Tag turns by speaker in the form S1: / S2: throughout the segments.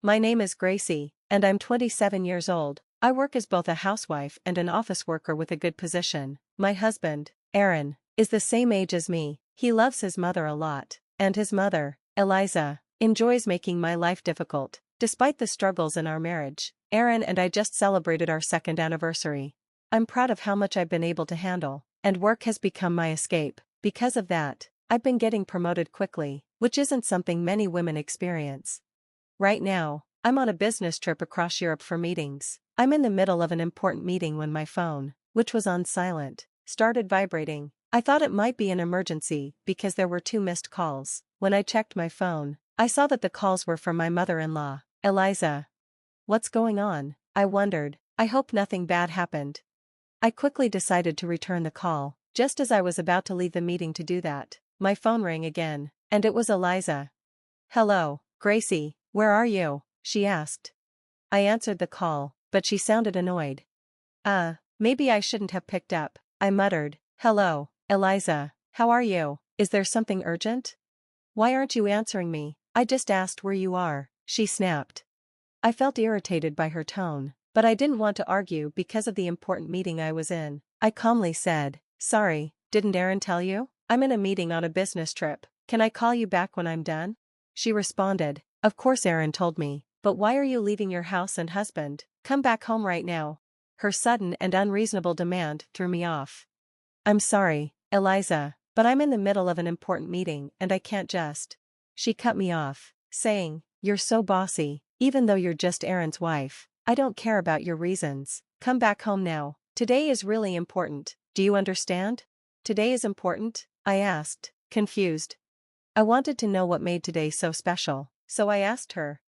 S1: My name is Gracie, and I'm 27 years old. I work as both a housewife and an office worker with a good position. My husband, Aaron, is the same age as me. He loves his mother a lot, and his mother, Eliza, enjoys making my life difficult. Despite the struggles in our marriage, Aaron and I just celebrated our second anniversary. I'm proud of how much I've been able to handle, and work has become my escape. Because of that, I've been getting promoted quickly, which isn't something many women experience. Right now, I'm on a business trip across Europe for meetings. I'm in the middle of an important meeting when my phone, which was on silent, started vibrating. I thought it might be an emergency because there were 2 missed calls. When I checked my phone, I saw that the calls were from my mother-in-law, Eliza. What's going on? I wondered. I hope nothing bad happened. I quickly decided to return the call. Just as I was about to leave the meeting to do that, my phone rang again, and it was Eliza. "Hello, Gracie, where are you?" she asked. I answered the call, but she sounded annoyed. Maybe I shouldn't have picked up," I muttered. "Hello, Eliza, how are you? Is there something urgent? Why aren't you answering me? I just asked where you are," she snapped. I felt irritated by her tone, but I didn't want to argue because of the important meeting I was in. I calmly said, "Sorry, didn't Aaron tell you? I'm in a meeting on a business trip. Can I call you back when I'm done?" She responded, "Of course Aaron told me, but why are you leaving your house and husband? Come back home right now." Her sudden and unreasonable demand threw me off. "I'm sorry, Eliza, but I'm in the middle of an important meeting and I can't just." She cut me off, saying, "You're so bossy, even though you're just Aaron's wife. I don't care about your reasons. Come back home now. Today is really important, do you understand?" "Today is important?" I asked, confused. I wanted to know what made today so special, so I asked her.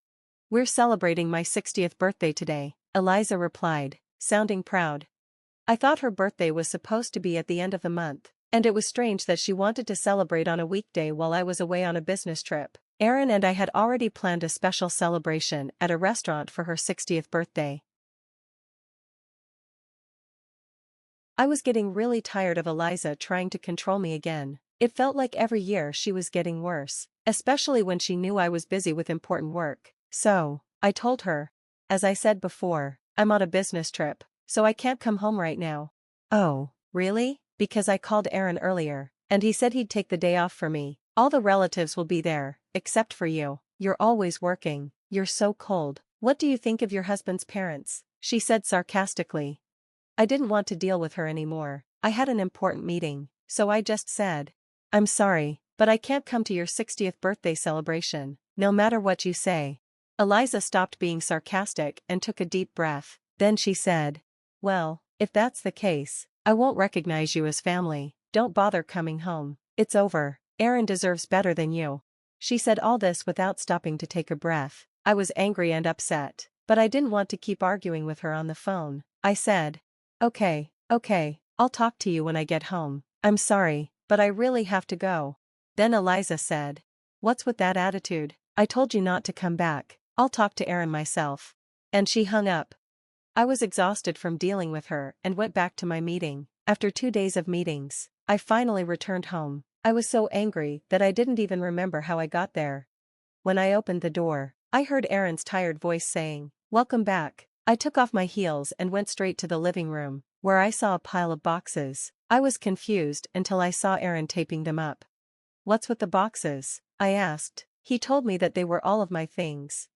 S1: "We're celebrating my 60th birthday today," Eliza replied, sounding proud. I thought her birthday was supposed to be at the end of the month, and it was strange that she wanted to celebrate on a weekday while I was away on a business trip. Aaron and I had already planned a special celebration at a restaurant for her 60th birthday. I was getting really tired of Eliza trying to control me again. It felt like every year she was getting worse, especially when she knew I was busy with important work. So, I told her. "As I said before, I'm on a business trip, so I can't come home right now." "Oh, really?" "Because I called Aaron earlier, and he said he'd take the day off for me. All the relatives will be there, except for you. You're always working. You're so cold. What do you think of your husband's parents?" she said sarcastically. I didn't want to deal with her anymore. I had an important meeting, so I just said, "I'm sorry, but I can't come to your 60th birthday celebration, no matter what you say." Eliza stopped being sarcastic and took a deep breath. Then she said, "Well, if that's the case, I won't recognize you as family. Don't bother coming home. It's over. Aaron deserves better than you." She said all this without stopping to take a breath. I was angry and upset, but I didn't want to keep arguing with her on the phone. I said, Okay, I'll talk to you when I get home. I'm sorry, but I really have to go." Then Eliza said, "What's with that attitude? I told you not to come back. I'll talk to Aaron myself." And she hung up. I was exhausted from dealing with her and went back to my meeting. After 2 days of meetings, I finally returned home. I was so angry that I didn't even remember how I got there. When I opened the door, I heard Aaron's tired voice saying, "Welcome back." I took off my heels and went straight to the living room, where I saw a pile of boxes. I was confused until I saw Aaron taping them up. "What's with the boxes?" I asked. He told me that they were all of my things.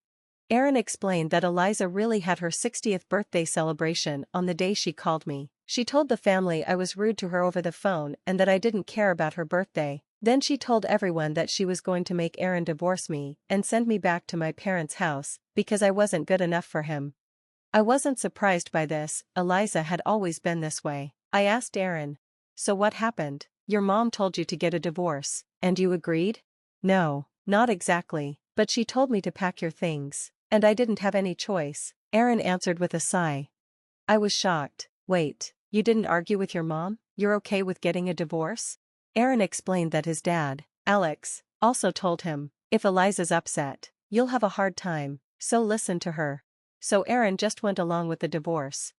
S1: Aaron explained that Eliza really had her 60th birthday celebration on the day she called me. She told the family I was rude to her over the phone and that I didn't care about her birthday. Then she told everyone that she was going to make Aaron divorce me and send me back to my parents' house because I wasn't good enough for him. I wasn't surprised by this. Eliza had always been this way. I asked Aaron, "So what happened? Your mom told you to get a divorce, and you agreed?" "No, not exactly, but she told me to pack your things, and I didn't have any choice," Aaron answered with a sigh. I was shocked. "Wait, you didn't argue with your mom? You're okay with getting a divorce?" Aaron explained that his dad, Alex, also told him, "If Eliza's upset, you'll have a hard time, so listen to her." So Aaron just went along with the divorce.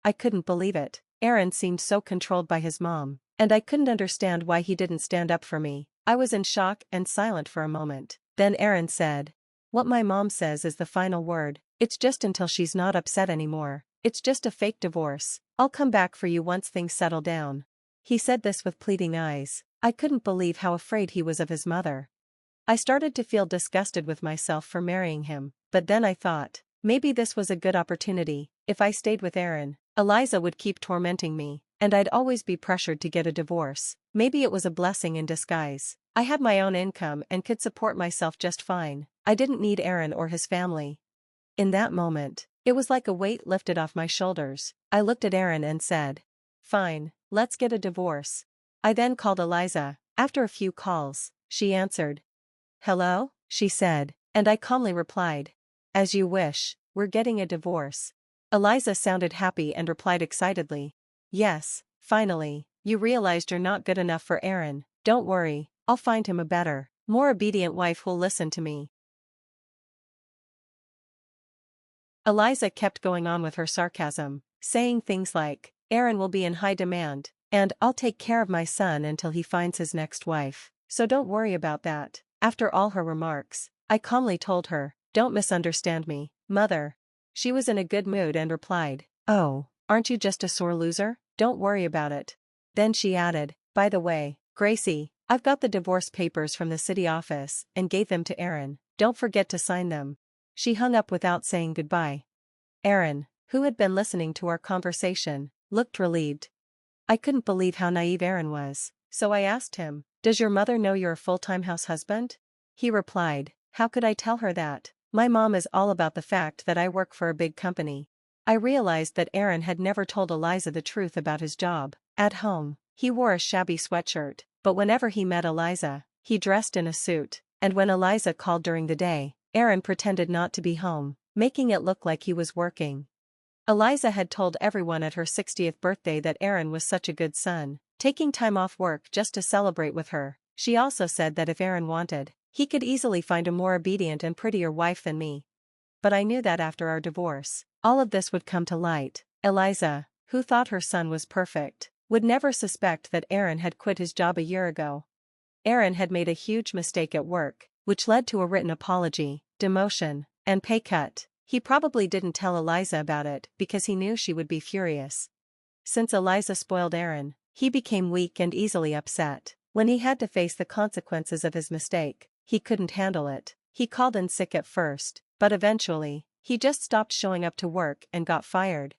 S1: I couldn't believe it. Aaron seemed so controlled by his mom, and I couldn't understand why he didn't stand up for me. I was in shock and silent for a moment. Then Aaron said, What my mom says is the final word. It's just until she's not upset anymore. It's just a fake divorce. I'll come back for you once things settle down. He said this with pleading eyes. I couldn't believe how afraid he was of his mother. I started to feel disgusted with myself for marrying him, but then I thought, maybe this was a good opportunity. If I stayed with Aaron, Eliza would keep tormenting me, and I'd always be pressured to get a divorce. Maybe it was a blessing in disguise. I had my own income and could support myself just fine. I didn't need Aaron or his family. In that moment, it was like a weight lifted off my shoulders. I looked at Aaron and said, "Fine, let's get a divorce." I then called Eliza. After a few calls, she answered. "Hello?" she said, and I calmly replied, "As you wish, we're getting a divorce." Eliza sounded happy and replied excitedly, "Yes, finally, you realized you're not good enough for Aaron. Don't worry, I'll find him a better, more obedient wife who'll listen to me." Eliza kept going on with her sarcasm, saying things like, "Aaron will be in high demand, and I'll take care of my son until he finds his next wife, so don't worry about that." After all her remarks, I calmly told her, "Don't misunderstand me, Mother." She was in a good mood and replied, "Oh, aren't you just a sore loser? Don't worry about it." Then she added, "By the way, Gracie, I've got the divorce papers from the city office and gave them to Aaron. Don't forget to sign them." She hung up without saying goodbye. Aaron, who had been listening to our conversation, looked relieved. I couldn't believe how naive Aaron was, so I asked him, "Does your mother know you're a full-time house husband?" He replied, "How could I tell her that? My mom is all about the fact that I work for a big company." I realized that Aaron had never told Eliza the truth about his job. At home, he wore a shabby sweatshirt, but whenever he met Eliza, he dressed in a suit, and when Eliza called during the day, Aaron pretended not to be home, making it look like he was working. Eliza had told everyone at her 60th birthday that Aaron was such a good son, taking time off work just to celebrate with her. She also said that if Aaron wanted, he could easily find a more obedient and prettier wife than me. But I knew that after our divorce, all of this would come to light. Eliza, who thought her son was perfect, would never suspect that Aaron had quit his job a year ago. Aaron had made a huge mistake at work, which led to a written apology, demotion, and pay cut. He probably didn't tell Eliza about it because he knew she would be furious. Since Eliza spoiled Aaron, he became weak and easily upset. When he had to face the consequences of his mistake, he couldn't handle it. He called in sick at first, but eventually, he just stopped showing up to work and got fired.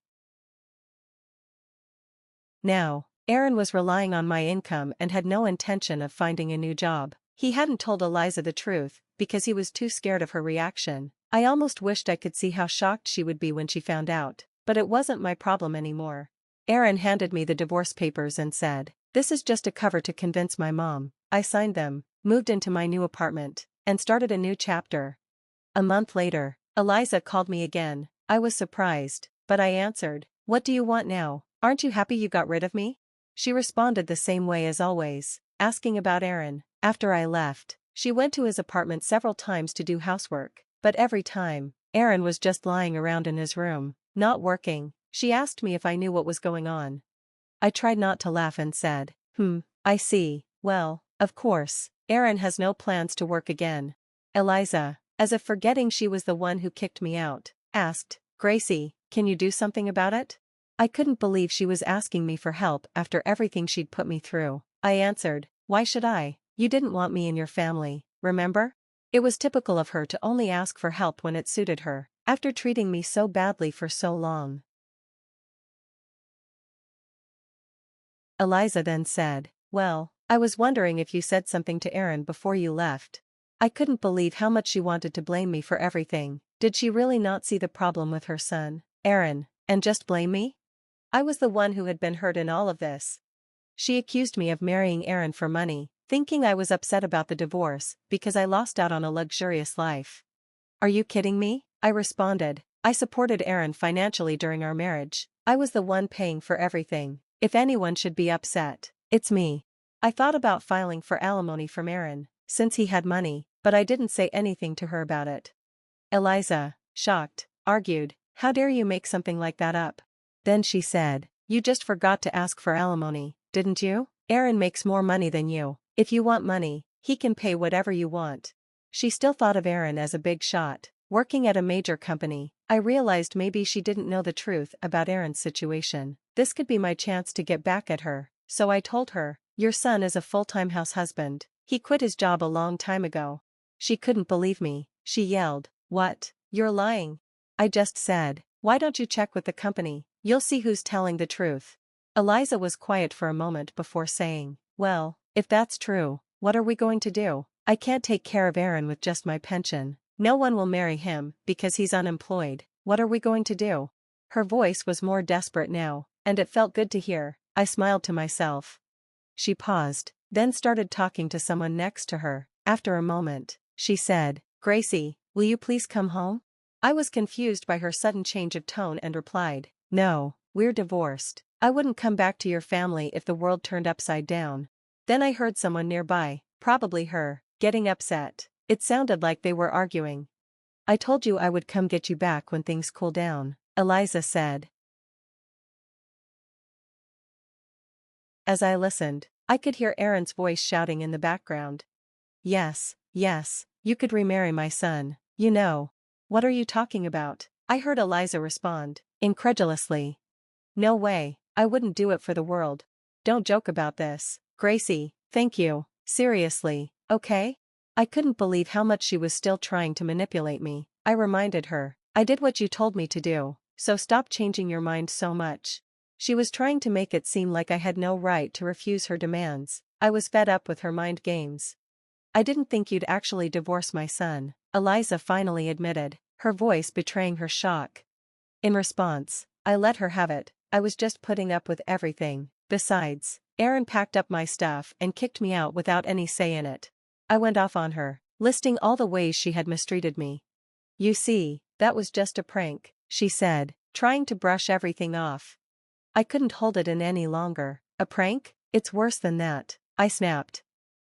S1: Now, Aaron was relying on my income and had no intention of finding a new job. He hadn't told Eliza the truth, because he was too scared of her reaction. I almost wished I could see how shocked she would be when she found out, but it wasn't my problem anymore. Aaron handed me the divorce papers and said, "This is just a cover to convince my mom." I signed them, moved into my new apartment, and started a new chapter. A month later, Eliza called me again. I was surprised, but I answered, "What do you want now? Aren't you happy you got rid of me?" She responded the same way as always, asking about Aaron. After I left, she went to his apartment several times to do housework, but every time, Aaron was just lying around in his room, not working. She asked me if I knew what was going on. I tried not to laugh and said, I see. Well, of course, Aaron has no plans to work again." Eliza, as if forgetting she was the one who kicked me out, asked, "Gracie, can you do something about it?" I couldn't believe she was asking me for help after everything she'd put me through. I answered, "Why should I? You didn't want me in your family, remember?" It was typical of her to only ask for help when it suited her, after treating me so badly for so long. Eliza then said, "Well, I was wondering if you said something to Aaron before you left." I couldn't believe how much she wanted to blame me for everything. Did she really not see the problem with her son, Aaron, and just blame me? I was the one who had been hurt in all of this. She accused me of marrying Aaron for money, thinking I was upset about the divorce because I lost out on a luxurious life. "Are you kidding me?" I responded. "I supported Aaron financially during our marriage. I was the one paying for everything. If anyone should be upset, it's me." I thought about filing for alimony from Aaron, since he had money, but I didn't say anything to her about it. Eliza, shocked, argued, "How dare you make something like that up?" Then she said, "You just forgot to ask for alimony, didn't you? Aaron makes more money than you. If you want money, he can pay whatever you want." She still thought of Aaron as a big shot, working at a major company. I realized maybe she didn't know the truth about Aaron's situation. This could be my chance to get back at her, so I told her, "Your son is a full-time house husband. He quit his job a long time ago." She couldn't believe me. She yelled, "What? You're lying." I just said, "Why don't you check with the company? You'll see who's telling the truth." Eliza was quiet for a moment before saying, "Well, if that's true, what are we going to do? I can't take care of Aaron with just my pension. No one will marry him because he's unemployed. What are we going to do?" Her voice was more desperate now, and it felt good to hear. I smiled to myself. She paused, then started talking to someone next to her. After a moment, she said, "Gracie, will you please come home?" I was confused by her sudden change of tone and replied, "No, we're divorced. I wouldn't come back to your family if the world turned upside down." Then I heard someone nearby, probably her, getting upset. It sounded like they were arguing. "I told you I would come get you back when things cool down," Eliza said. As I listened, I could hear Aaron's voice shouting in the background. Yes, yes, you could remarry my son, you know." "What are you talking about?" I heard Eliza respond, incredulously. "No way, I wouldn't do it for the world. Don't joke about this, Gracie, thank you, seriously, okay?" I couldn't believe how much she was still trying to manipulate me. I reminded her, "I did what you told me to do, so stop changing your mind so much." She was trying to make it seem like I had no right to refuse her demands. I was fed up with her mind games. "I didn't think you'd actually divorce my son," Eliza finally admitted, her voice betraying her shock. In response, I let her have it. I was just putting up with everything. Besides, Aaron packed up my stuff and kicked me out without any say in it. I went off on her, listing all the ways she had mistreated me. "You see, that was just a prank," she said, trying to brush everything off. I couldn't hold it in any longer. "A prank? It's worse than that," I snapped.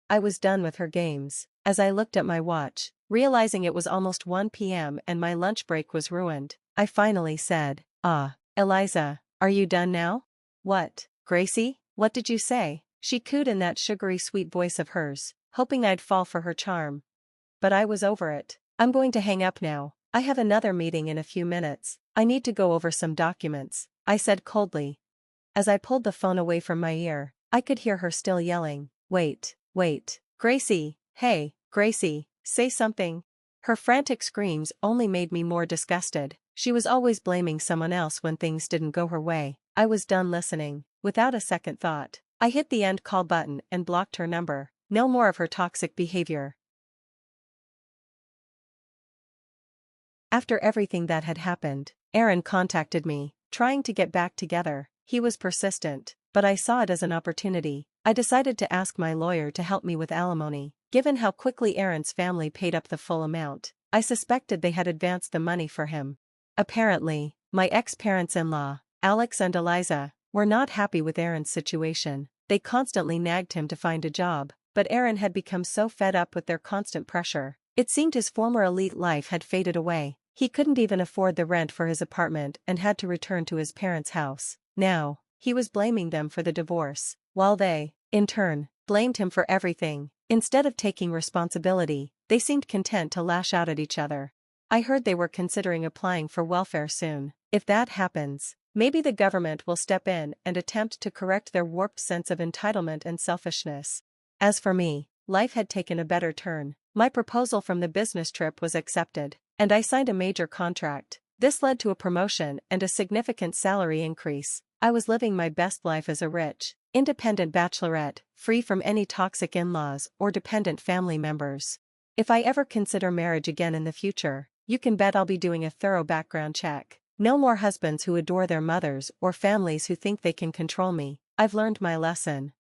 S1: I was done with her games. As I looked at my watch, realizing it was almost 1 p.m. and my lunch break was ruined, I finally said, Eliza, are you done now?" "What, Gracie? What did you say?" She cooed in that sugary sweet voice of hers, hoping I'd fall for her charm. But I was over it. "I'm going to hang up now. I have another meeting in a few minutes. I need to go over some documents," I said coldly. As I pulled the phone away from my ear, I could hear her still yelling, "Wait, wait, Gracie, hey, Gracie, say something." Her frantic screams only made me more disgusted. She was always blaming someone else when things didn't go her way. I was done listening. Without a second thought, I hit the end call button and blocked her number. No more of her toxic behavior. After everything that had happened, Aaron contacted me, trying to get back together. He was persistent, but I saw it as an opportunity. I decided to ask my lawyer to help me with alimony. Given how quickly Aaron's family paid up the full amount, I suspected they had advanced the money for him. Apparently, my ex-parents-in-law, Alex and Eliza, were not happy with Aaron's situation. They constantly nagged him to find a job, but Aaron had become so fed up with their constant pressure. It seemed his former elite life had faded away. He couldn't even afford the rent for his apartment and had to return to his parents' house. Now, he was blaming them for the divorce, while they, in turn, blamed him for everything. Instead of taking responsibility, they seemed content to lash out at each other. I heard they were considering applying for welfare soon. If that happens, maybe the government will step in and attempt to correct their warped sense of entitlement and selfishness. As for me, life had taken a better turn. My proposal from the business trip was accepted, and I signed a major contract. This led to a promotion and a significant salary increase. I was living my best life as a rich, independent bachelorette, free from any toxic in-laws or dependent family members. If I ever consider marriage again in the future, you can bet I'll be doing a thorough background check. No more husbands who adore their mothers or families who think they can control me. I've learned my lesson.